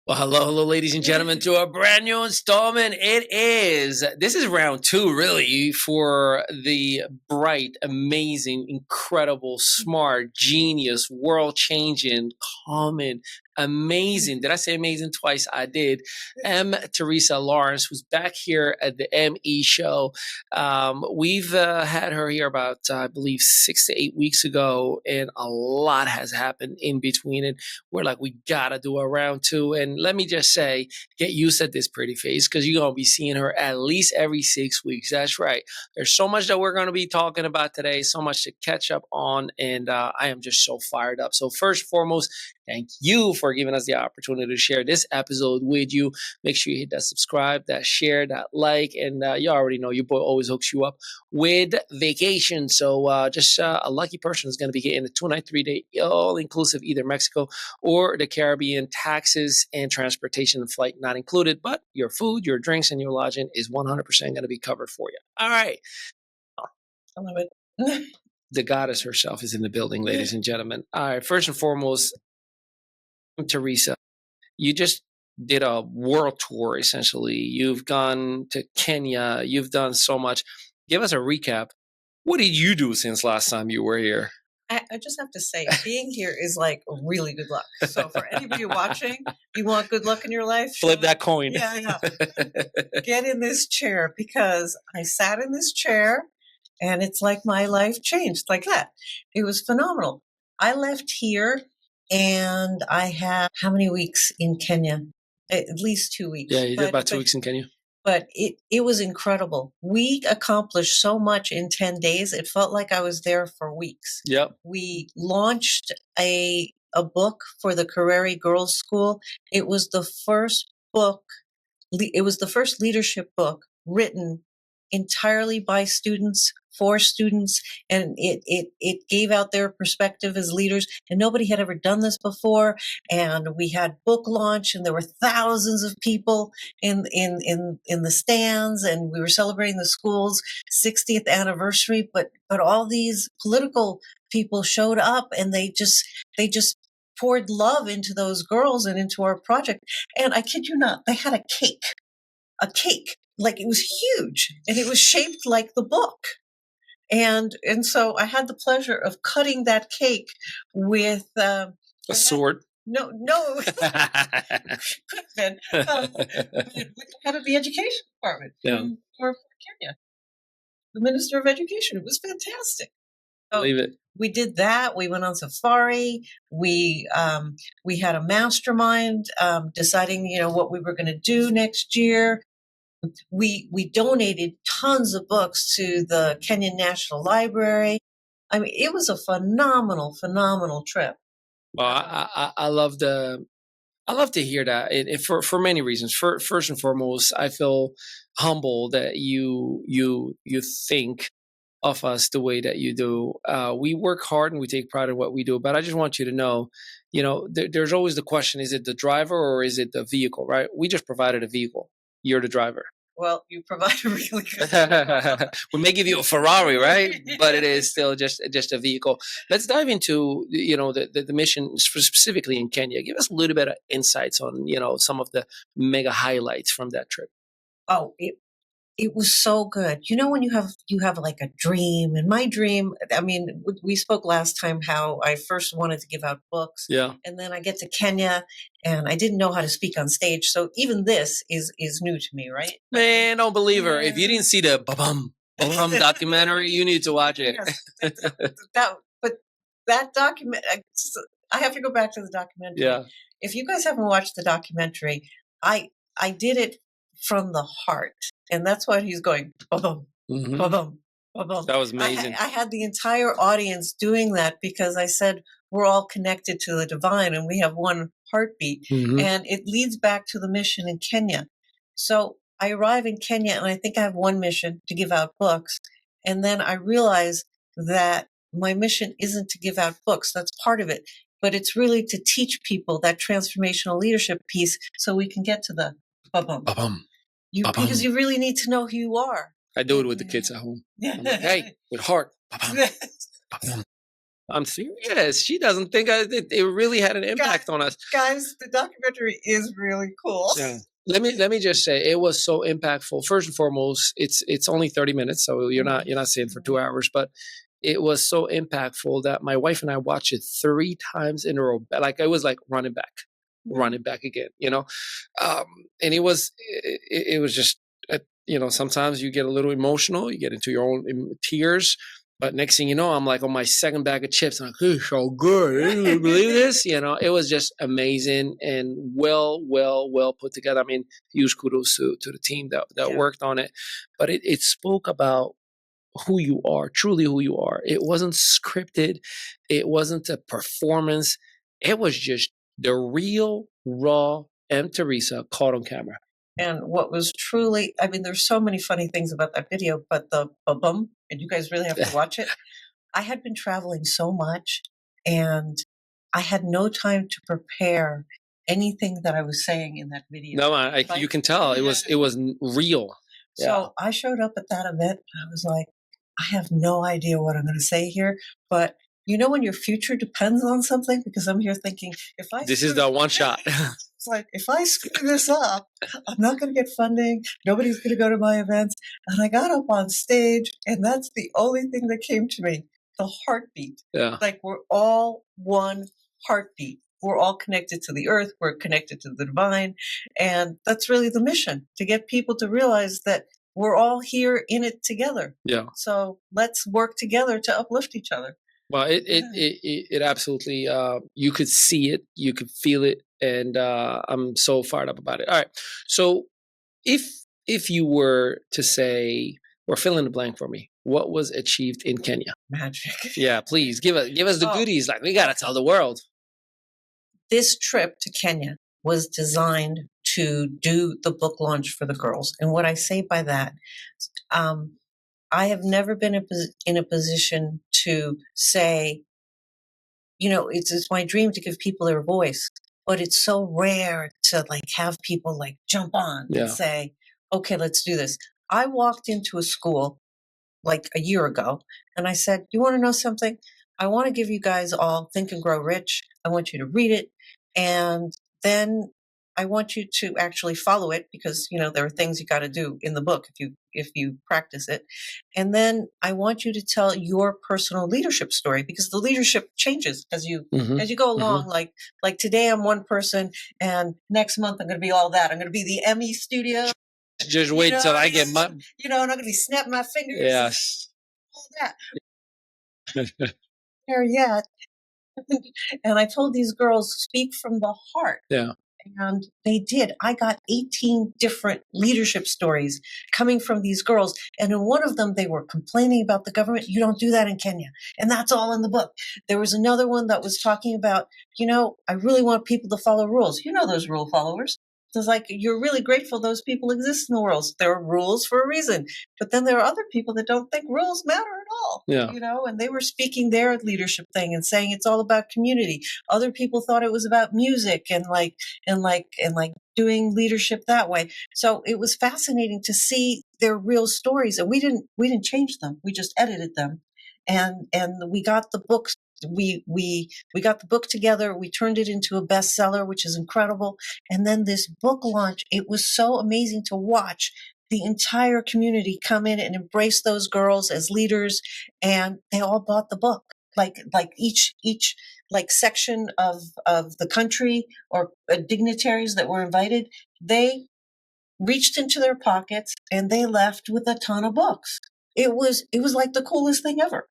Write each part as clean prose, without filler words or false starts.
Well, hello, ladies and gentlemen, to a brand new installment. This is round two, really, for the bright, amazing, incredible, smart, genius, world changing, common, amazing. Did I say amazing twice? I did. Teresa Lawrence, who's back here at the ME show. We've had her here about, I believe, 6 to 8 weeks ago, and a lot has happened in between it. We're like, we gotta do a round two. And let me just say, get used to this pretty face because you're gonna be seeing her at least every 6 weeks. That's right. There's so much that we're gonna be talking about today, so much to catch up on, and I am just so fired up. So first and foremost, thank you for giving us the opportunity to share this episode with you. Make sure you hit that subscribe, that share, that like, and you already know your boy always hooks you up with vacation. So just a lucky person is going to be getting a 2-night, 3-day, all-inclusive, either Mexico or the Caribbean. Taxes and transportation and flight not included, but your food, your drinks, and your lodging is 100% going to be covered for you. All right. I love it. The goddess herself is in the building, ladies and gentlemen. All right. First and foremost, Teresa, you just did a world tour, essentially. You've gone to Kenya. You've done so much. Give us a recap. What did you do since last time you were here? I just have to say, being here is like really good luck. So for anybody watching, you want good luck in your life? Flip that coin. Yeah, I know. Get in this chair, because I sat in this chair and it's like my life changed like that. It was phenomenal. I left here and I had how many weeks in Kenya? At least 2 weeks. Yeah, you did about 2 weeks in Kenya. But it was incredible. We accomplished so much in 10 days. It felt like I was there for weeks. Yep. We launched a book for the Kareri Girls School. It was the first book. It was the first leadership book written entirely by students, for students, and it gave out their perspective as leaders, and nobody had ever done this before. And we had book launch, and there were thousands of people in the stands, and we were celebrating the school's 60th anniversary, but all these political people showed up, and they just poured love into those girls and into our project. And I kid you not, they had a cake, like it was huge, and it was shaped like the book. And so I had the pleasure of cutting that cake with a sword. No, could have been with the head of the education department for Kenya, the Minister of Education. It was fantastic. So believe it. We did that. We went on safari. We had a mastermind deciding, what we were going to do next year. We donated tons of books to the Kenyan National Library. I mean, it was a phenomenal trip. Well, I love to hear that. For many reasons. First and foremost, I feel humble that you think of us the way that you do. We work hard and we take pride in what we do. But I just want you to know, there's always the question: is it the driver or is it the vehicle? Right? We just provided a vehicle. You're the driver. Well, you provide a really good. We may give you a Ferrari, right? But it is still just a vehicle. Let's dive into the mission specifically in Kenya. Give us a little bit of insights on some of the mega highlights from that trip. Oh, it was so good. When you have like a dream, and my dream, I mean, we spoke last time how I first wanted to give out books. Yeah. And then I get to Kenya and I didn't know how to speak on stage. So even this is new to me, right? Man, don't believe her. If you didn't see the ba-bum documentary, you need to watch it. Yes. But that document, I have to go back to the documentary. Yeah. If you guys haven't watched the documentary, I did it from the heart. And that's why he's going, ba-bum, ba-bum, ba-bum. That was amazing. I had the entire audience doing that because I said, we're all connected to the divine and we have one heartbeat. Mm-hmm. And it leads back to the mission in Kenya. So I arrive in Kenya and I think I have one mission to give out books. And then I realize that my mission isn't to give out books. That's part of it. But it's really to teach people that transformational leadership piece so we can get to the ba-bum. Ba-bum. Because you really need to know who you are. I do it with the kids at home. I'm like, hey, with heart. I'm serious. She doesn't think it really had an impact on us. Guys, the documentary is really cool. Yeah. Let me just say, it was so impactful. First and foremost, it's only 30 minutes, so you're not seeing for 2 hours, but it was so impactful that my wife and I watched it 3 times in a row. Like, it was like running back again, and it was just, sometimes you get a little emotional, you get into your own tears. But next thing you know, I'm like on my second bag of chips. I'm like, it's so good. Can you believe this? It was just amazing and well put together. I mean, huge kudos to the team that worked on it. But it spoke about who you are, truly who you are. It wasn't scripted. It wasn't a performance. It was just the real, raw Teresa caught on camera. And what was truly, I mean, there's so many funny things about that video, but the bum, and you guys really have to watch it. I had been traveling so much and I had no time to prepare anything that I was saying in that video. No, you can tell it was real. So I showed up at that event and I was like, I have no idea what I'm going to say here, but when your future depends on something, because I'm here thinking, this is the one shot. It's like, if I screw this up, I'm not going to get funding. Nobody's going to go to my events. And I got up on stage, and that's the only thing that came to me, the heartbeat. Yeah. Like, we're all one heartbeat. We're all connected to the earth. We're connected to the divine. And that's really the mission, to get people to realize that we're all here in it together. Yeah. So let's work together to uplift each other. Well, it absolutely, you could see it, you could feel it, and I'm so fired up about it. All right, so if you were to say, or fill in the blank for me, what was achieved in Kenya? Magic. Yeah, please give us the goodies. Like, we gotta tell the world. This trip to Kenya was designed to do the book launch for the girls, and what I say by that, I have never been in a position to say, it's my dream to give people their voice, but it's so rare to have people jump on and say, okay, let's do this. I walked into a school like a year ago and I said, you want to know something? I want to give you guys all Think and Grow Rich. I want you to read it. And then I want you to actually follow it, because, there are things you got to do in the book if you practice it. And then I want you to tell your personal leadership story, because the leadership changes as you go along. Like today I'm one person, and next month I'm going to be all that. I'm going to be the Emmy studio. Just wait till I get my, and I'm going to be snapping my fingers. Yes. All that. There yet. And I told these girls, speak from the heart. Yeah. And they did. I got 18 different leadership stories coming from these girls. And in one of them, they were complaining about the government. You don't do that in Kenya. And that's all in the book. There was another one that was talking about, I really want people to follow rules. Those rule followers. It's like, you're really grateful those people exist in the world. There are rules for a reason. But then there are other people that don't think rules matter at all. Yeah. And they were speaking their leadership thing and saying it's all about community. Other people thought it was about music and doing leadership that way. So it was fascinating to see their real stories. And we didn't change them. We just edited them. And we got the books. We got the book together. We turned it into a bestseller, which is incredible. And then this book launch, it was so amazing to watch the entire community come in and embrace those girls as leaders. And they all bought the book. Like each section of the country or dignitaries that were invited, they reached into their pockets and they left with a ton of books. It was like the coolest thing ever.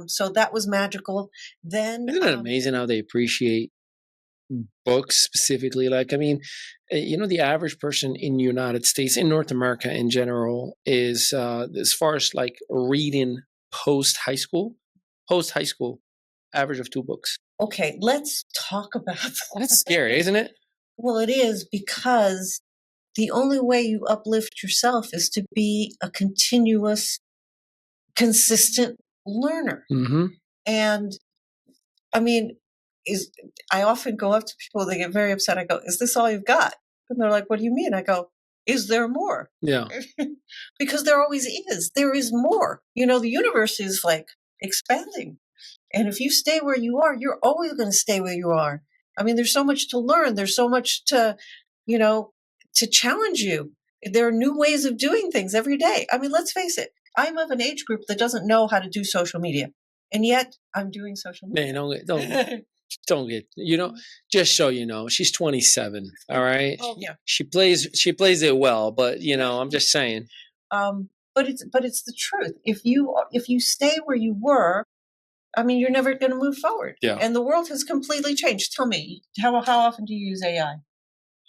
So that was magical. Then isn't it amazing how they appreciate books specifically? Like, I mean, the average person in the United States, in North America in general, is as far as like reading post high school, average of 2 books. Okay, let's talk about that. That's scary, isn't it? Well, it is, because the only way you uplift yourself is to be a continuous, consistent learner. Mm-hmm. And I mean, I often go up to people, they get very upset. I go, is this all you've got? And they're like, what do you mean? I go, is there more? Yeah. Because there always is. There is more. The universe is like expanding. And if you stay where you are, you're always going to stay where you are. I mean, there's so much to learn. There's so much to, to challenge you. There are new ways of doing things every day. I mean, let's face it. I'm of an age group that doesn't know how to do social media. And yet I'm doing social media. Man, don't get, just so you know, she's 27. All right. Oh, yeah. She plays it well, but I'm just saying. But it's the truth. If you stay where you were, I mean, you're never going to move forward. Yeah. And the world has completely changed. Tell me, how often do you use AI?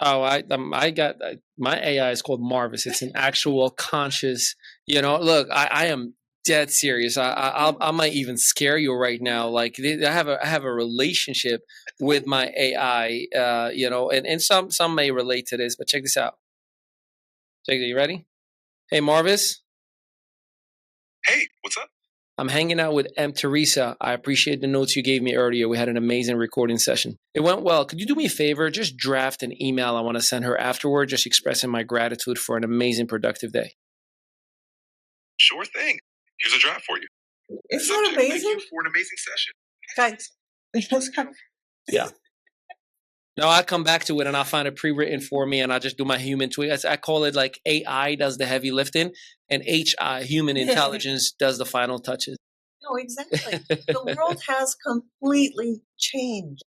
Oh, I got my AI is called Marvis. It's an actual conscious. Look, I am dead serious. I might even scare you right now. Like I have a relationship with my AI. And some may relate to this, but check this out. Check it. You ready? Hey, Marvis. Hey, what's up? I'm hanging out with Teresa. I appreciate the notes you gave me earlier. We had an amazing recording session. It went well. Could you do me a favor? Just draft an email I want to send her afterward, just expressing my gratitude for an amazing, productive day. Sure thing. Here's a draft for you. Isn't that amazing? Thank you for an amazing session. Guys. Yeah. No, I come back to it and I'll find it pre-written for me and I'll just do my human tweak. I call it like AI does the heavy lifting and HI, human intelligence, does the final touches. No, exactly. The world has completely changed.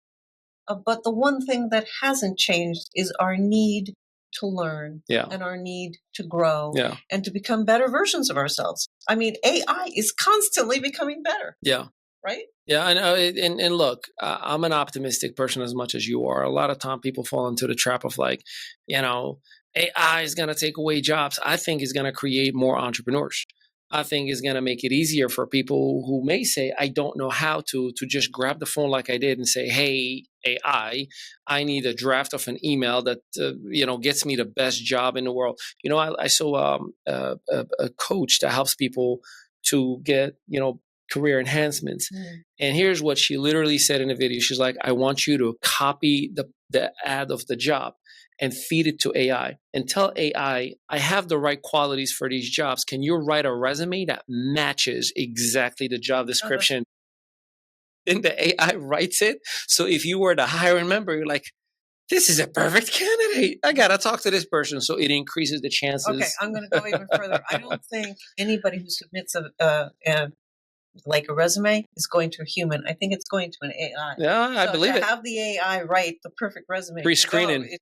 But the one thing that hasn't changed is our need to learn and our need to grow and to become better versions of ourselves. I mean, AI is constantly becoming better. Yeah. Right? Yeah, I know. And look, I'm an optimistic person as much as you are. A lot of time people fall into the trap of like, AI is going to take away jobs. I think it's going to create more entrepreneurs. I think it's going to make it easier for people who may say, I don't know how to just grab the phone like I did and say, hey, AI, I need a draft of an email that, gets me the best job in the world. I saw a coach that helps people to get, career enhancements. And here's what she literally said in the video. She's like, I want you to copy the ad of the job and feed it to AI and tell AI, I have the right qualities for these jobs. Can you write a resume that matches exactly the job description? And the AI writes it. So if you were the hiring member, you're like, this is a perfect candidate. I got to talk to this person. So it increases the chances. Okay, I'm going to go even further. I don't think anybody who submits like a resume is going to a human. I think it's going to an AI. Yeah, I believe it. Have the AI write the perfect resume. Pre-screening. It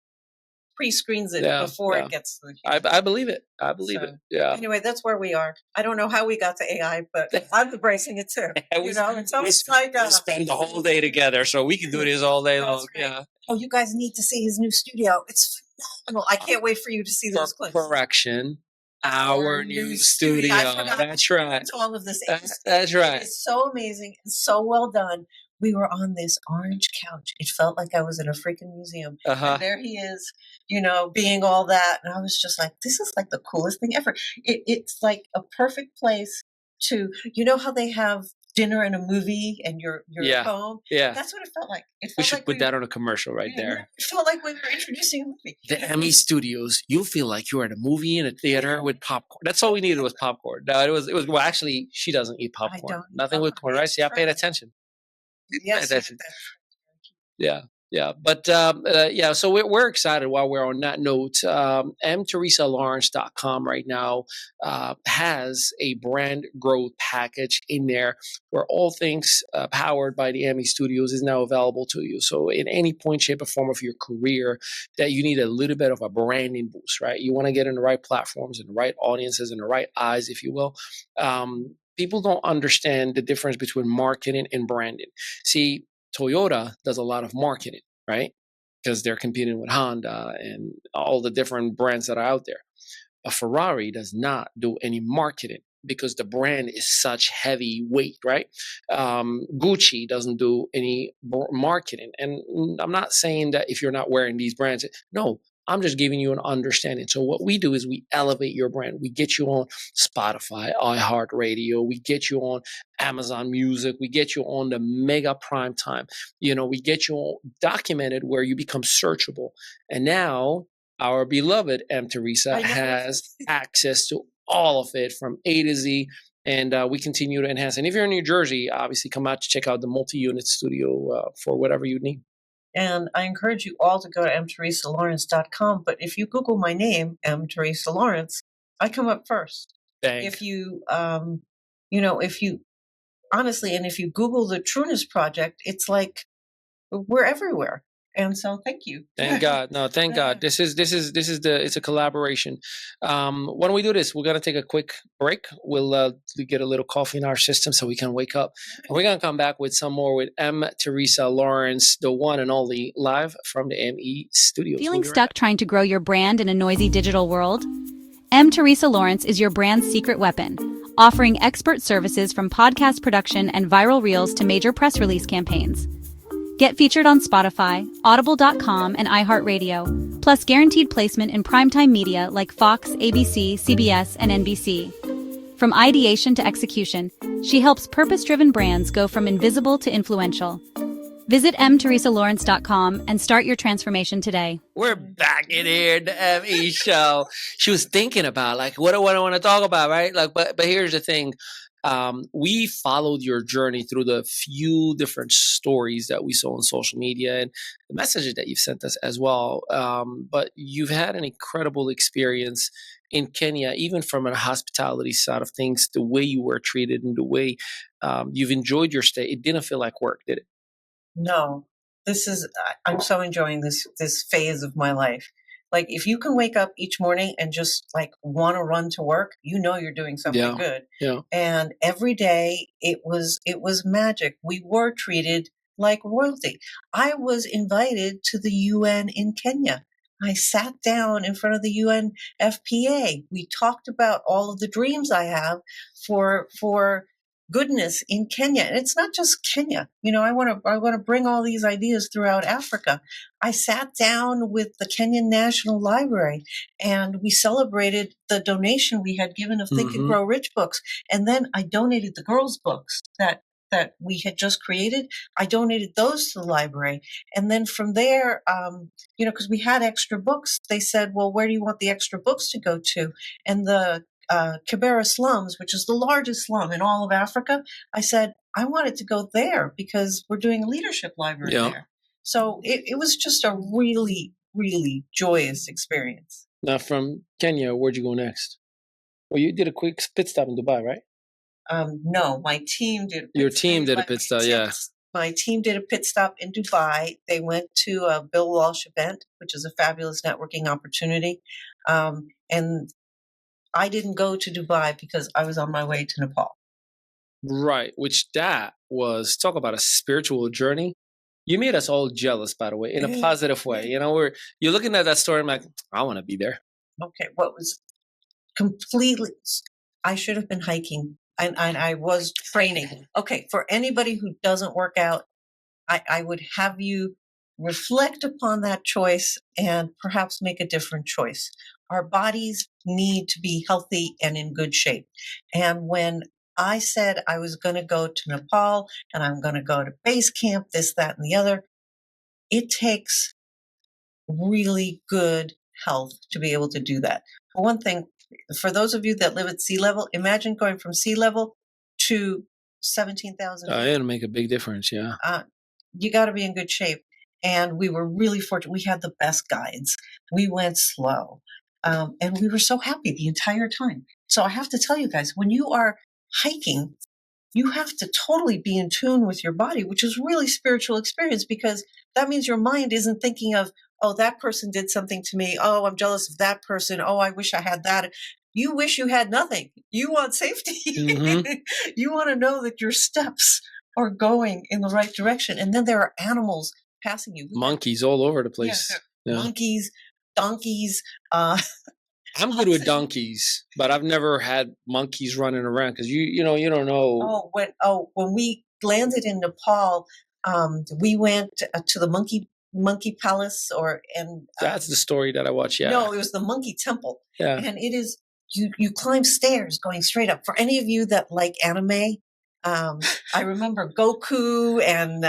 pre-screens it before it gets to the human. I believe it. I believe it. Yeah. Anyway, that's where we are. I don't know how we got to AI, but I'm embracing it too. It's almost like we spend the whole day together, so we can do this all day long. Right. Yeah. Oh, you guys need to see his new studio. It's phenomenal. I can't wait for you to see those clips. Correction. Our new studio. That's right. All of this. That's right. It's so amazing and so well done. We were on this orange couch. It felt like I was in a freaking museum. And there he is, being all that. And I was just like, this is like the coolest thing ever. It's like a perfect place to, how they have dinner and a movie and you're at home. Yeah. That's what it felt like. We should put that on a commercial right there. It felt like we were introducing a movie. The Emmy Studios, you'll feel like you're at a movie in a theater with popcorn. That's all we needed was popcorn. No, it was well, actually, she doesn't eat popcorn. I don't. Nothing with corn, right? See, I paid attention. Yes. Yeah. Yeah. But so we're excited while we're on that note. mteresalawrence.com right now has a brand growth package in there where all things powered by the Emmy Studios is now available to you. So in any point, shape, or form of your career that you need a little bit of a branding boost, right? You want to get in the right platforms and the right audiences and the right eyes, if you will. People don't understand the difference between marketing and branding. See, Toyota does a lot of marketing, right? Because they're competing with Honda and all the different brands that are out there. A Ferrari does not do any marketing because the brand is such heavy weight, right? Gucci doesn't do any marketing. And I'm not saying that if you're not wearing these brands, no, I'm just giving you an understanding. So what we do is we elevate your brand. We get you on Spotify, iHeartRadio. We get you on Amazon Music. We get you on the mega prime time. We get you documented where you become searchable. And now our beloved Teresa has access to all of it from A to Z. And we continue to enhance. And if you're in New Jersey, obviously come out to check out the multi-unit studio for whatever you need. And I encourage you all to go to mteresalawrence.com. But if you Google my name, M. Teresa Lawrence, I come up first. If you, if you honestly, and if you Google the Trueness Project, it's like we're everywhere. And so, thank you. Thank God. No, thank God. It's a collaboration. Why don't we do this? We're gonna take a quick break. We'll get a little coffee in our system so we can wake up. And we're gonna come back with some more with M. Teresa Lawrence, the one and only, live from the ME studios. Feeling stuck trying to grow your brand in a noisy digital world? M. Teresa Lawrence is your brand's secret weapon, offering expert services from podcast production and viral reels to major press release campaigns. Get featured on Spotify, Audible.com, and iHeartRadio, plus guaranteed placement in primetime media like Fox, ABC, CBS, and NBC. From ideation to execution, she helps purpose-driven brands go from invisible to influential. Visit mteresalawrence.com and start your transformation today. We're back in here, the ME show. She was thinking about what I want to talk about, right? But here's the thing. We followed your journey through the few different stories that we saw on social media and the messages that you've sent us as well. But you've had an incredible experience in Kenya, even from a hospitality side of things, the way you were treated and the way you've enjoyed your stay. It didn't feel like work, did it? No, I'm so enjoying this phase of my life. Like, if you can wake up each morning and just want to run to work, you're doing something good. Yeah. And every day it was magic. We were treated like royalty. I was invited to the UN in Kenya. I sat down in front of the UN FPA. We talked about all of the dreams I have for goodness in Kenya. And it's not just Kenya. I want to bring all these ideas throughout Africa. I sat down with the Kenyan National Library and we celebrated the donation we had given of Think and Grow Rich books. And then I donated the girls' books that we had just created. I donated those to the library. And then from there, because we had extra books, they said, well, where do you want the extra books to go to? And the Kibera slums, which is the largest slum in all of Africa, I said, I want it to go there because we're doing a leadership library there. So it was just a really, really joyous experience. Now, from Kenya, where'd you go next? Well, you did a quick pit stop in Dubai, right? No, my team did. Your team did a pit stop, yeah. My team did a pit stop in Dubai. They went to a Bill Walsh event, which is a fabulous networking opportunity. And I didn't go to Dubai because I was on my way to Nepal. Right, which that was, talk about a spiritual journey. You made us all jealous, by the way, in a positive way. You're looking at that story, I'm like, I want to be there. Okay, what was completely, I should have been hiking and I was training. Okay, for anybody who doesn't work out, I would have you reflect upon that choice and perhaps make a different choice. Our bodies need to be healthy and in good shape. And when I said I was going to go to Nepal and I'm going to go to base camp, this, that, and the other, it takes really good health to be able to do that. For one thing, for those of you that live at sea level, imagine going from sea level to 17,000 feet. It'll make a big difference, yeah. You got to be in good shape. And we were really fortunate. We had the best guides. We went slow. And we were so happy the entire time. So I have to tell you guys, when you are hiking, you have to totally be in tune with your body, which is really spiritual experience because that means your mind isn't thinking of, oh, that person did something to me. Oh, I'm jealous of that person. Oh, I wish I had that. You wish you had nothing. You want safety. You want to know that your steps are going in the right direction. And then there are animals passing you. Monkeys all over the place. Yeah. Monkeys, donkeys. I'm good with donkeys, but I've never had monkeys running around because you don't know. When we landed in Nepal, we went to the monkey palace, that's the story that I watched. Yeah, no, it was the monkey temple. Yeah, and it is you climb stairs going straight up. For any of you that like anime, I remember Goku, and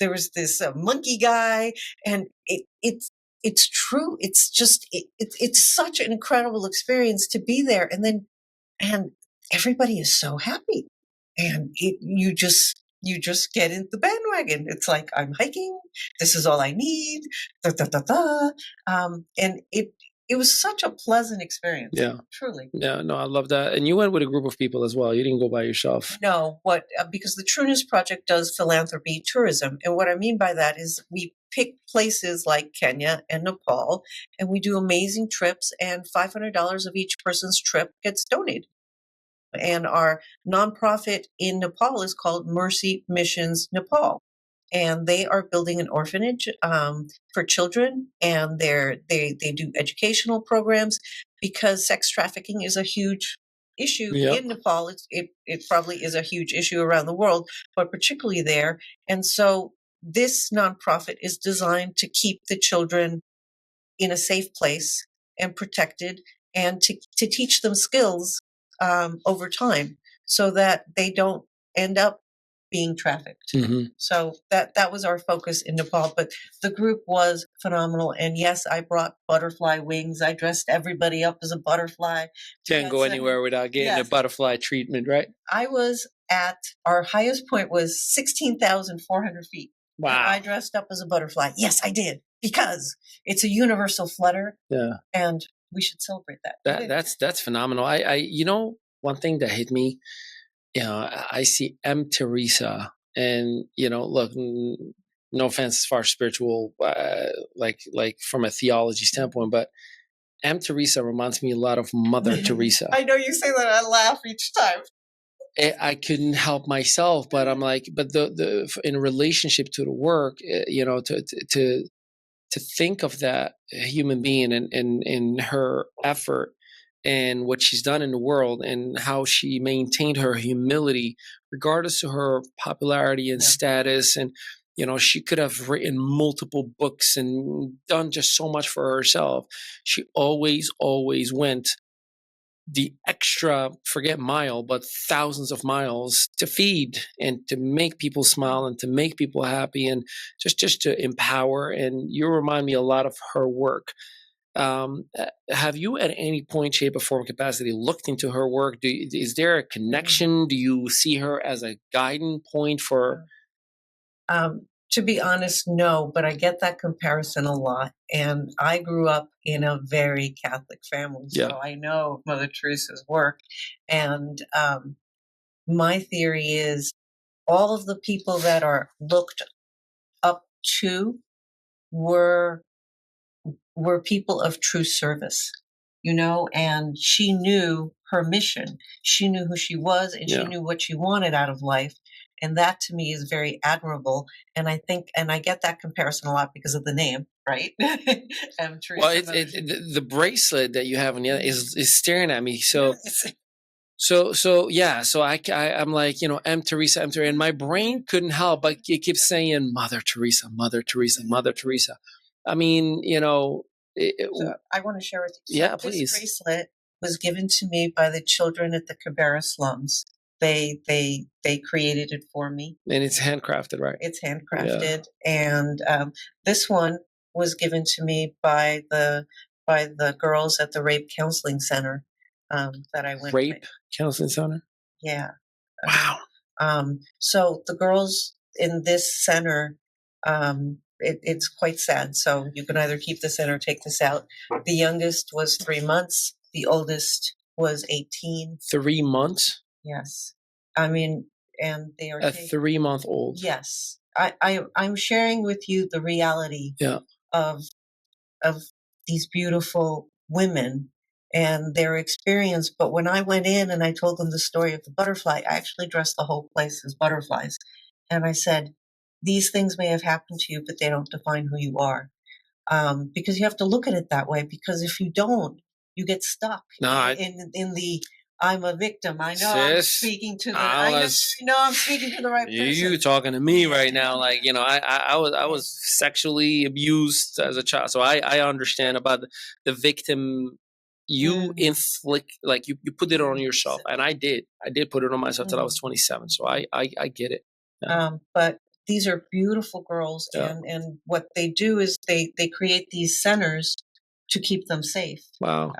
there was this monkey guy, and it's true. It's just it's such an incredible experience to be there, and everybody is so happy. And you just get in the bandwagon. It's like, I'm hiking. This is all I need. Da, da, da, da. And it was such a pleasant experience. Yeah. Truly. Yeah, no, I love that. And you went with a group of people as well. You didn't go by yourself. No, because the Trueness Project does philanthropy tourism. And what I mean by that is we pick places like Kenya and Nepal, and we do amazing trips, and $500 of each person's trip gets donated. And our nonprofit in Nepal is called Mercy Missions Nepal. And they are building an orphanage for children, and they do educational programs, because sex trafficking is a huge issue in Nepal. It probably is a huge issue around the world, but particularly there. And so this nonprofit is designed to keep the children in a safe place and protected, and to teach them skills over time, so that they don't end up being trafficked. Mm-hmm. So that was our focus in Nepal. But the group was phenomenal. And yes, I brought butterfly wings. I dressed everybody up as a butterfly. Can't go anywhere without getting a butterfly treatment, right? I was at, our highest point was 16,400 feet. Wow. And I dressed up as a butterfly. Yes, I did, because it's a universal flutter. Yeah. And we should celebrate that. That's phenomenal. I one thing that hit me, I see Teresa, and look, no offense as far as spiritual, like from a theology standpoint, but Teresa reminds me a lot of Mother Teresa. I know you say that, I laugh each time. I couldn't help myself, but I'm like, but the in relationship to the work, to think of that human being and her effort and what she's done in the world, and how she maintained her humility regardless of her popularity and status. And she could have written multiple books and done just so much for herself. She always went the extra, forget mile, but thousands of miles to feed and to make people smile and to make people happy, and just to empower. And you remind me a lot of her work. Have you at any point, shape, or form, capacity looked into her work? Is there a connection? Do you see her as a guiding point for? To be honest, no, but I get that comparison a lot. And I grew up in a very Catholic family, so I know Mother Teresa's work. And my theory is, all of the people that are looked up to were people of true service, and she knew her mission. She knew who she was, and she knew what she wanted out of life. And that to me is very admirable. And I think, and I get that comparison a lot because of the name, right? Teresa. Well, the bracelet that you have on the other is staring at me. So, I'm like, Teresa, and my brain couldn't help but it keeps saying Mother Teresa, Mother Teresa, Mother Teresa. I mean, so I want to share with you. Yeah, please. This bracelet was given to me by the children at the Kibera slums. They created it for me, and it's handcrafted, right? It's handcrafted, and this one was given to me by the girls at the Rape Counseling Center that I went. Rape Counseling Center. Yeah. Wow. So the girls in this center, it's quite sad. So you can either keep this in or take this out. The youngest was 3 months. The oldest was 18. 3 months. Yes. I mean, and they are a 3-month-old. Yes. I'm sharing with you the reality of these beautiful women and their experience. But when I went in and I told them the story of the butterfly, I actually dressed the whole place as butterflies. And I said, these things may have happened to you, but they don't define who you are. Because you have to look at it that way, because if you don't, you get stuck in the I'm a victim. I know I'm speaking to the I'm speaking to the right person. You talking to me right now, like I was sexually abused as a child, so I understand about the victim. You inflict, like you put it on yourself, and I did put it on myself till I was 27. So I get it. Yeah. But these are beautiful girls, and what they do is they create these centers to keep them safe. Wow.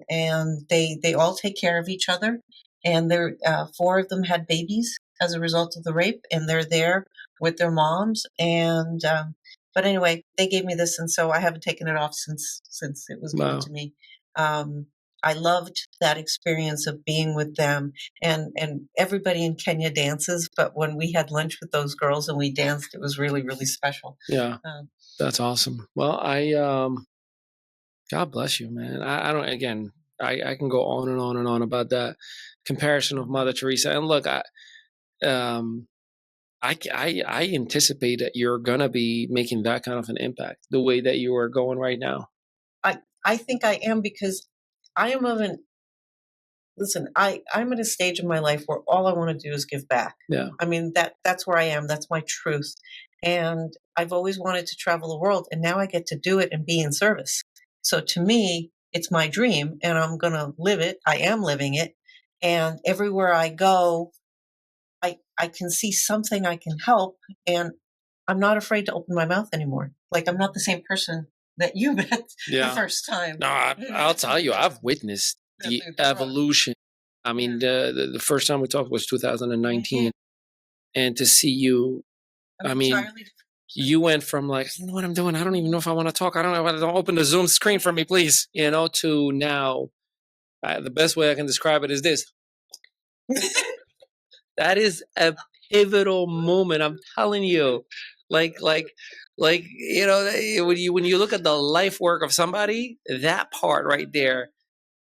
And they all take care of each other. and they're 4 of them had babies as a result of the rape, and they're there with their moms. And but anyway, they gave me this, and so I haven't taken it off since it was given Wow. to me. I loved that experience of being with them, and everybody in Kenya dances. But when we had lunch with those girls and we danced, it was really, really special. Yeah, that's awesome. Well, God bless you, man. I don't. Again, I can go on and on and on about that comparison of Mother Teresa. And look, I anticipate that you're gonna be making that kind of an impact the way that you are going right now. I think I am, because I am of an listen. I'm at a stage in my life where all I want to do is give back. Yeah. I mean, that's where I am. That's my truth. And I've always wanted to travel the world, and now I get to do it and be in service. So to me, it's my dream, and I'm going to live it. I am living it. And everywhere I go, I can see something I can help, and I'm not afraid to open my mouth anymore. Like, I'm not the same person that you met the first time. No, I'll tell you, I've witnessed the evolution. I mean, the first time we talked was 2019, and to see you, I mean, you went from like, I don't know what I'm doing. I don't even know if I want to talk. I don't know. Don't open the Zoom screen for me, please. To now, the best way I can describe it is this. That is a pivotal moment. I'm telling you, like, when you look at the life work of somebody, that part right there,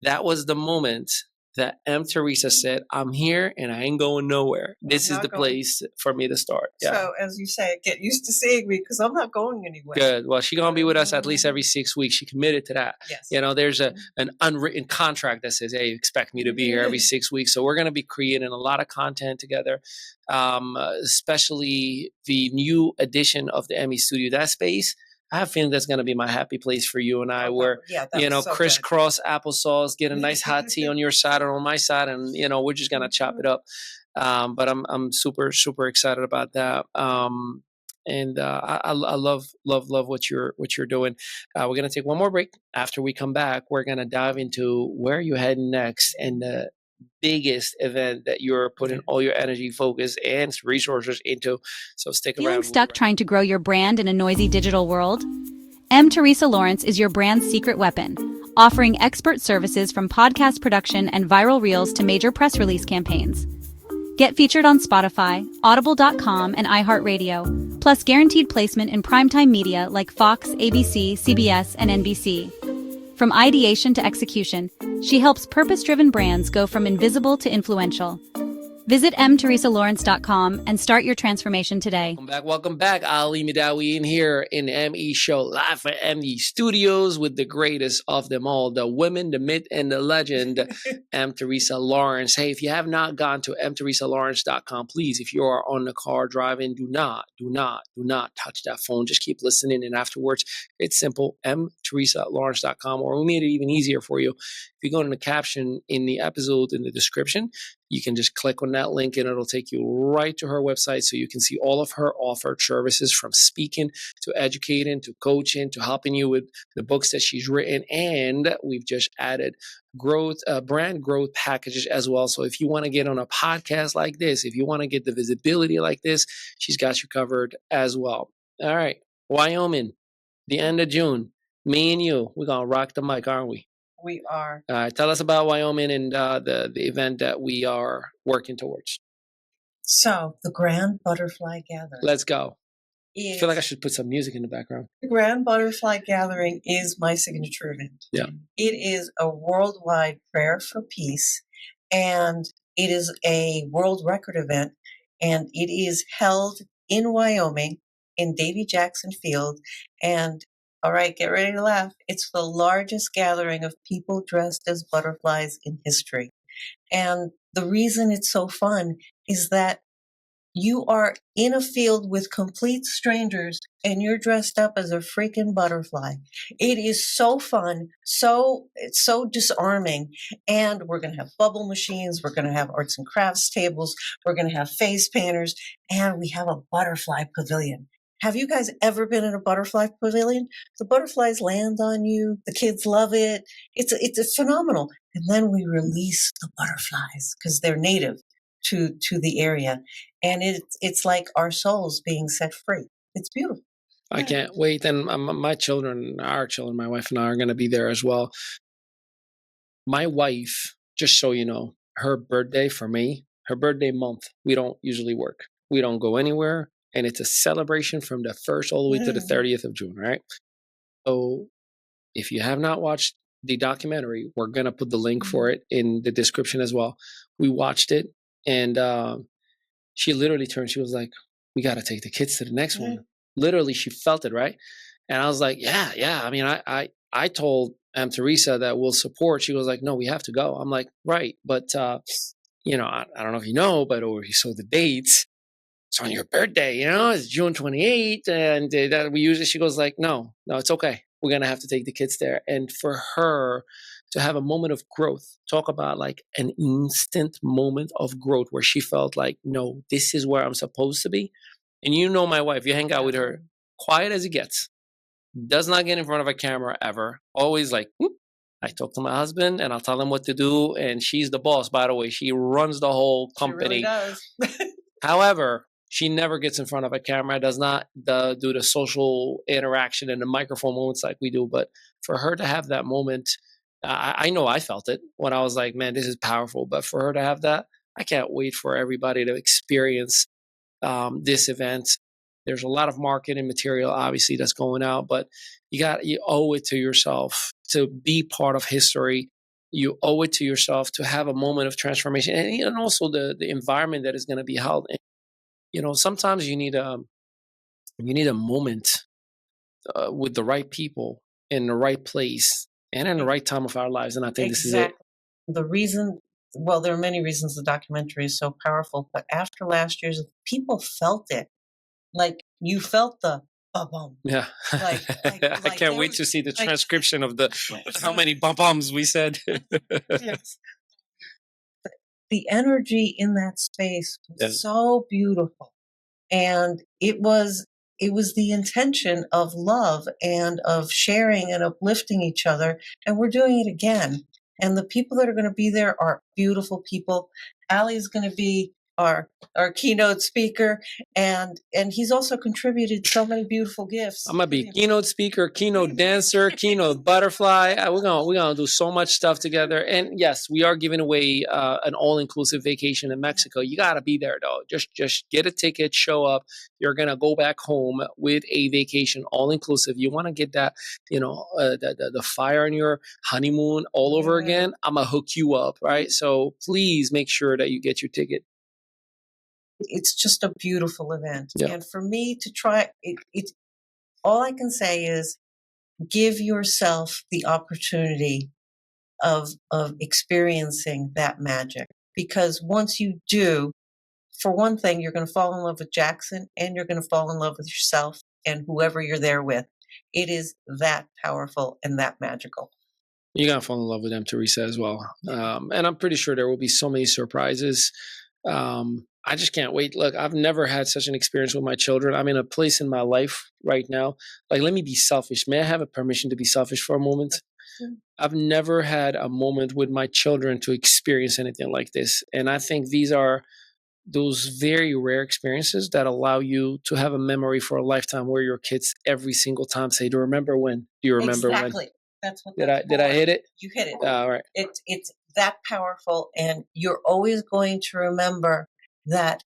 that was the moment that Teresa said, "I'm here and I ain't going nowhere. This is the place for me to start." Yeah. So, as you say, get used to seeing me, because I'm not going anywhere. Good. Well, she's gonna be with us at least every 6 weeks. She committed to that. Yes. There's an unwritten contract that says, "Hey, you expect me to be here every 6 weeks." So we're gonna be creating a lot of content together, especially the new edition of the Emmy Studio. That space, I have a feeling that's going to be my happy place for you and I, where, crisscross applesauce, get a nice hot tea on your side or on my side, and, we're just going to chop it up. But I'm super, super excited about that. And I love what you're doing. We're going to take one more break. After we come back, we're going to dive into where you're heading next and the biggest event that you're putting all your energy, focus, and resources into. So stick around. Feeling stuck trying to grow your brand in a noisy digital world? Teresa Lawrence is your brand's secret weapon, offering expert services from podcast production and viral reels to major press release campaigns. Get featured on Spotify, Audible.com, and iHeartRadio, plus guaranteed placement in primetime media like Fox, ABC, CBS, and NBC. From ideation to execution, she helps purpose-driven brands go from invisible to influential. Visit mteresalawrence.com and start your transformation today. Welcome back. Ali Mehdaoui in here in ME Show, live at ME Studios with the greatest of them all, the women, the myth, and the legend, Teresa Lawrence. Hey, if you have not gone to mteresalawrence.com, please, if you are on the car driving, do not touch that phone. Just keep listening, and afterwards, it's simple, mteresalawrence.com, or we made it even easier for you. If you go in the caption in the episode in the description, you can just click on that link and it'll take you right to her website, so you can see all of her offered services, from speaking to educating to coaching to helping you with the books that she's written. And we've just added brand growth packages as well. So if you want to get on a podcast like this, if you want to get the visibility like this, she's got you covered as well. All right, Wyoming, the end of June, me and you, we're going to rock the mic, aren't we? We are. Tell us about Wyoming and the event that we are working towards. So, the Grand Butterfly Gathering. Let's go. I feel like I should put some music in the background. The Grand Butterfly Gathering is my signature event. Yeah. It is a worldwide prayer for peace, and it is a world record event, and it is held in Wyoming in Davy Jackson Field. And all right, get ready to laugh. It's the largest gathering of people dressed as butterflies in history. And the reason it's so fun is that you are in a field with complete strangers and you're dressed up as a freaking butterfly. It is so fun, it's so disarming. And we're going to have bubble machines. We're going to have arts and crafts tables. We're going to have face painters, and we have a butterfly pavilion. Have you guys ever been in a butterfly pavilion? The butterflies land on you. The kids love it. It's phenomenal. And then we release the butterflies because they're native to the area. And it's like our souls being set free. It's beautiful. I can't wait. And my children, our children, my wife and I are going to be there as well. My wife, just so you know, her birthday for me, her birthday month, we don't usually work. We don't go anywhere. And it's a celebration from the 1st all the way to the 30th of June, right? So if you have not watched the documentary, we're going to put the link for it in the description as well. We watched it, and she literally turned, she was like, we got to take the kids to the next one. Literally, she felt it, right? And I was like, yeah. I mean, I told Teresa that we'll support. She was like, no, we have to go. I'm like, right. But, I don't know if you know, but over you saw the dates. It's on your birthday, it's June 28th. And that we use it. She goes like, no, it's okay. We're going to have to take the kids there. And for her to have a moment of growth, talk about like an instant moment of growth where she felt like, no, this is where I'm supposed to be. And my wife, you hang out with her, quiet as it gets, does not get in front of a camera ever. Always like, whoop. I talk to my husband and I'll tell him what to do. And she's the boss, by the way. She runs the whole company. She really does. However, she never gets in front of a camera, does not do the social interaction and the microphone moments like we do. But for her to have that moment, I know I felt it when I was like, man, this is powerful. But for her to have that, I can't wait for everybody to experience this event. There's a lot of marketing material, obviously, that's going out, but you owe it to yourself to be part of history. You owe it to yourself to have a moment of transformation, and also the environment that is going to be held in. Sometimes you need a moment with the right people in the right place and in the right time of our lives, and I think this is it. The reason, well, there are many reasons the documentary is so powerful, but after last year's, people felt it. Like you felt the bum. Yeah. Like I can't wait to see the transcription of how many bums we said. Yes. The energy in that space was so beautiful. And it was the intention of love and of sharing and uplifting each other. And we're doing it again. And the people that are going to be there are beautiful people. Ali is going to be our keynote speaker, and he's also contributed so many beautiful gifts. I'm gonna be keynote speaker, keynote dancer, keynote butterfly. We're gonna do so much stuff together. And yes, we are giving away an all-inclusive vacation in Mexico. You gotta be there though. Just get a ticket, show up. You're gonna go back home with a vacation, all-inclusive. You want to get that, the fire on your honeymoon all over again. I'm gonna hook you up, right? So please make sure that you get your ticket. It's just a beautiful event. Yeah. And for me to try it, all I can say is give yourself the opportunity of experiencing that magic. Because once you do, for one thing, you're going to fall in love with Jackson, and you're going to fall in love with yourself and whoever you're there with. It is that powerful and that magical. You're going to fall in love with them, Teresa, as well. And I'm pretty sure there will be so many surprises. I just can't wait. Look, I've never had such an experience with my children. I'm in a place in my life right now. Like, let me be selfish. May I have a permission to be selfish for a moment? I've never had a moment with my children to experience anything like this. And I think these are those very rare experiences that allow you to have a memory for a lifetime, where your kids every single time say, do you remember when? Do you remember when? Exactly. That's what did I hit it? You hit it. All right. It's that powerful, and you're always going to remember that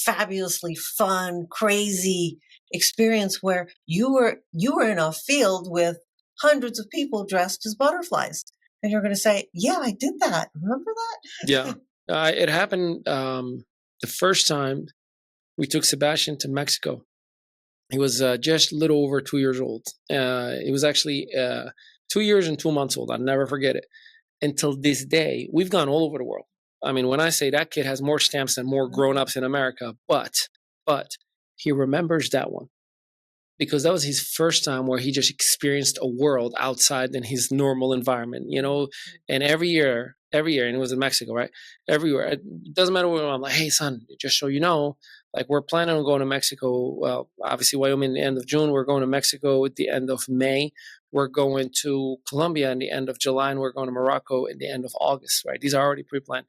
fabulously fun, crazy experience where you were in a field with hundreds of people dressed as butterflies, and you're going to say, "Yeah, I did that. Remember that?" Yeah, it happened the first time we took Sebastian to Mexico. He was just a little over 2 years old. He was actually 2 years and 2 months old. I'll never forget it. Until this day, we've gone all over the world. I mean, when I say that kid has more stamps than more grown-ups in America, but he remembers that one because that was his first time where he just experienced a world outside than his normal environment, and every year every year, and it was in Mexico, right? Everywhere. It doesn't matter where I'm like, hey, son, just so you know, like we're planning on going to Mexico. Well, obviously, Wyoming, the end of June. We're going to Mexico at the end of May. We're going to Colombia in the end of July, and we're going to Morocco at the end of August, right? These are already pre-planned.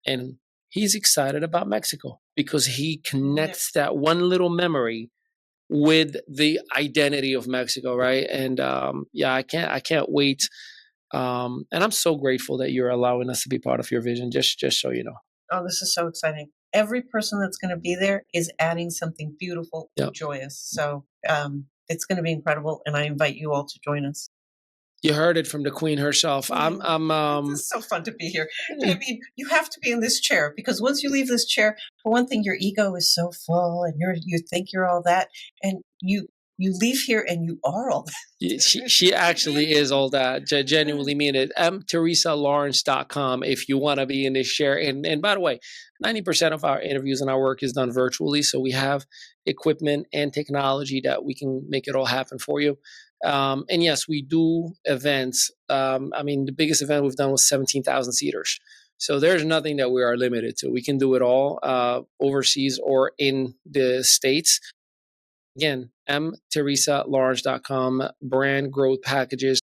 And he's excited about Mexico because he connects that one little memory with the identity of Mexico, right? And I can't wait. And I'm so grateful that you're allowing us to be part of your vision. Just so you know. Oh, this is so exciting. Every person that's going to be there is adding something beautiful and joyous. So it's going to be incredible, and I invite you all to join us. You heard it from the Queen herself. It's so fun to be here. But I mean, you have to be in this chair because once you leave this chair, for one thing, your ego is so full, and you think you're all that, and you leave here and you are all that. She actually is all that. Genuinely mean it. TeresaLawrence.com if you want to be in this chair. And by the way, 90% of our interviews and our work is done virtually, so we have equipment and technology that we can make it all happen for you. And yes, we do events. I mean, the biggest event we've done was 17,000 seaters. So there's nothing that we are limited to. We can do it all overseas or in the States. Again, TeresaLawrence.com, brand growth packages.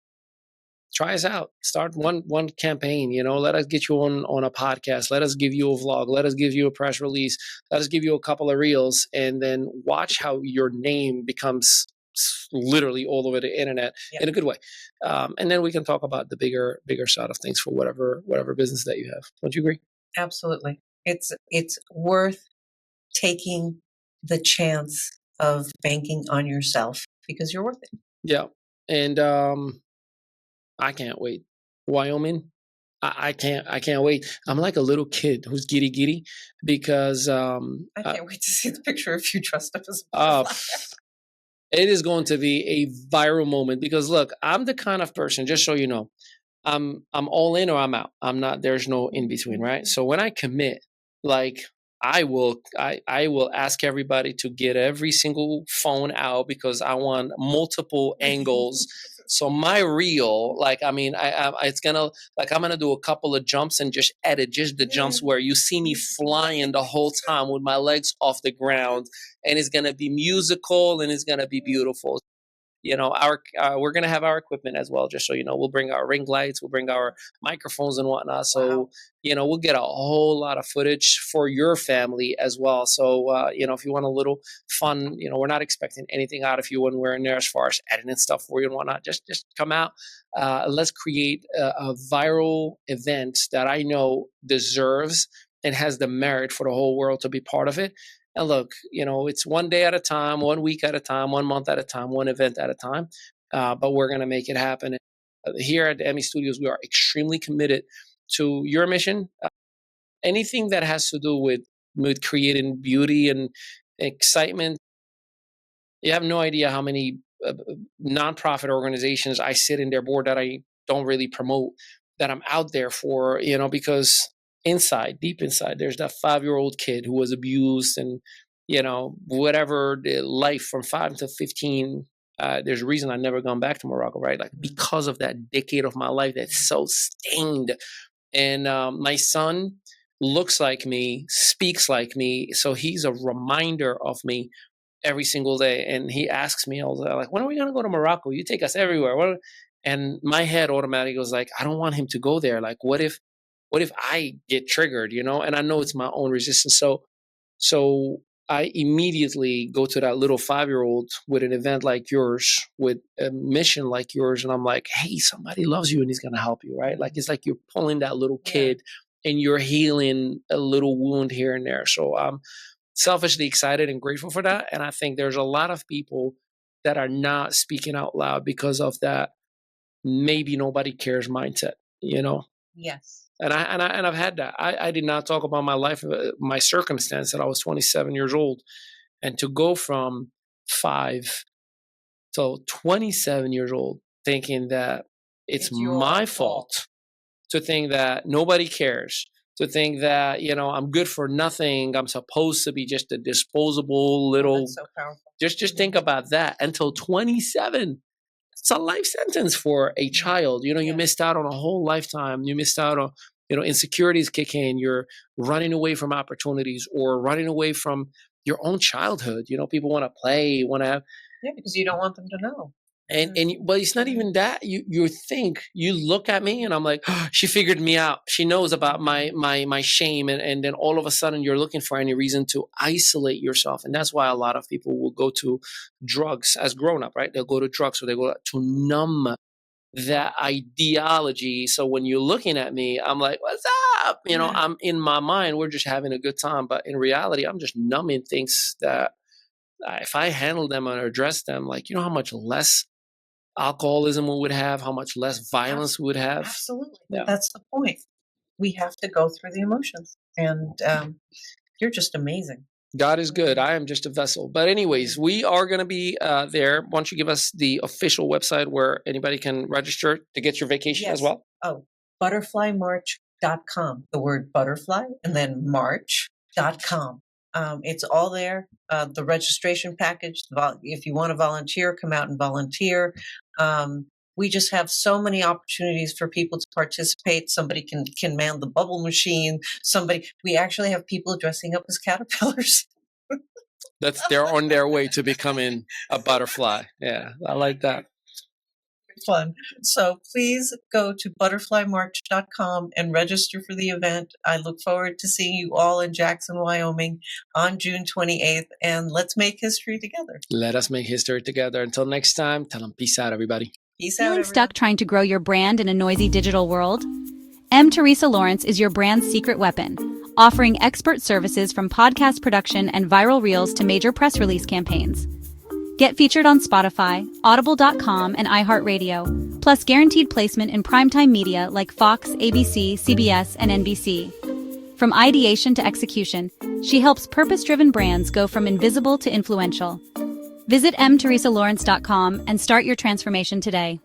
Try us out. Start one campaign. Let us get you on a podcast. Let us give you a vlog. Let us give you a press release. Let us give you a couple of reels, and then watch how your name becomes literally all over the internet in a good way. And then we can talk about the bigger side of things for whatever business that you have. Don't you agree? Absolutely. It's worth taking the chance of banking on yourself because you're worth it. Yeah. And I can't wait. Wyoming, I can't wait. I'm like a little kid who's giddy because I can't wait to see the picture of you dressed up as a butterfly. It is going to be a viral moment because look, I'm the kind of person, just so you know, I'm all in or I'm out. I'm not, there's no in between, right? So when I commit, like I will ask everybody to get every single phone out because I want multiple angles. So my reel, like, I mean, it's gonna, like, I'm gonna do a couple of jumps and just edit just the jumps where you see me flying the whole time with my legs off the ground, and it's gonna be musical and it's gonna be beautiful. We're gonna have our equipment as well, just so you know. We'll bring our ring lights, we'll bring our microphones and whatnot. So we'll get a whole lot of footage for your family as well. So if you want a little fun, we're not expecting anything out of you when we're in there as far as editing stuff for you and whatnot. Just come out. Let's create a viral event that I know deserves and has the merit for the whole world to be part of it. And look, it's one day at a time, 1 week at a time, 1 month at a time, one event at a time. But we're going to make it happen. Here at the Emmy Studios, we are extremely committed to your mission. Anything that has to do with creating beauty and excitement. You have no idea how many nonprofit organizations I sit in their board that I don't really promote, that I'm out there for, because deep inside, there's that 5-year-old kid who was abused and, whatever the life from 5 to 15. There's a reason I've never gone back to Morocco, right? Like because of that decade of my life that's so stained. And my son looks like me, speaks like me. So he's a reminder of me every single day. And he asks me all the time, like, when are we going to go to Morocco? You take us everywhere. And my head automatically goes like, I don't want him to go there. Like, what if I get triggered, and I know it's my own resistance. So I immediately go to that little 5-year-old with an event like yours, with a mission like yours. And I'm like, hey, somebody loves you and he's going to help you, right? Like, it's like you're pulling that little kid and you're healing a little wound here and there. So I'm selfishly excited and grateful for that. And I think there's a lot of people that are not speaking out loud because of that maybe nobody cares mindset, Yes. And I've had that. I did not talk about my life, my circumstance, that I was 27 years old, and to go from 5 to 27 years old, thinking that it's my fault, to think that nobody cares, to think that I'm good for nothing. I'm supposed to be just a disposable little. That's so powerful. Just think about that. Until 27. It's a life sentence for a child. You missed out on a whole lifetime. You missed out insecurities kick in, you're running away from opportunities or running away from your own childhood. People want to play, want to have, because you don't want them to know. but it's not even that. You look at me and I'm like, oh, she figured me out. She knows about my shame. And then all of a sudden you're looking for any reason to isolate yourself. And that's why a lot of people will go to drugs as grown up, right? They'll go to drugs or they go to numb that ideology. So when you're looking at me, I'm like, what's up? I'm in my mind, we're just having a good time. But in reality, I'm just numbing things that if I handle them or address them, like, how much less alcoholism we would have, how much less violence we would have. Absolutely. Yeah. That's the point. We have to go through the emotions. And you're just amazing. God is good. I am just a vessel. But anyways, we are going to be there. Why don't you give us the official website where anybody can register to get your vacation as well? Oh, butterflymarch.com. The word butterfly and then march.com. It's all there. The registration package, if you want to volunteer, come out and volunteer. We just have so many opportunities for people to participate. Somebody can man the bubble machine. We actually have people dressing up as caterpillars. They're on their way to becoming a butterfly. Yeah, I like that. Fun. So please go to butterflymarch.com and register for the event. I look forward to seeing you all in Jackson, Wyoming on June 28th. And let's make history together. Let us make history together. Until next time, tell them peace out, everybody. Peace out, Feeling everyone. stuck trying to grow your brand in a noisy digital world? Teresa Lawrence is your brand's secret weapon, offering expert services from podcast production and viral reels to major press release campaigns. Get featured on Spotify, Audible.com, and iHeartRadio, plus guaranteed placement in primetime media like Fox, ABC, CBS, and NBC. From ideation to execution, she helps purpose-driven brands go from invisible to influential. Visit mteresalawrence.com and start your transformation today.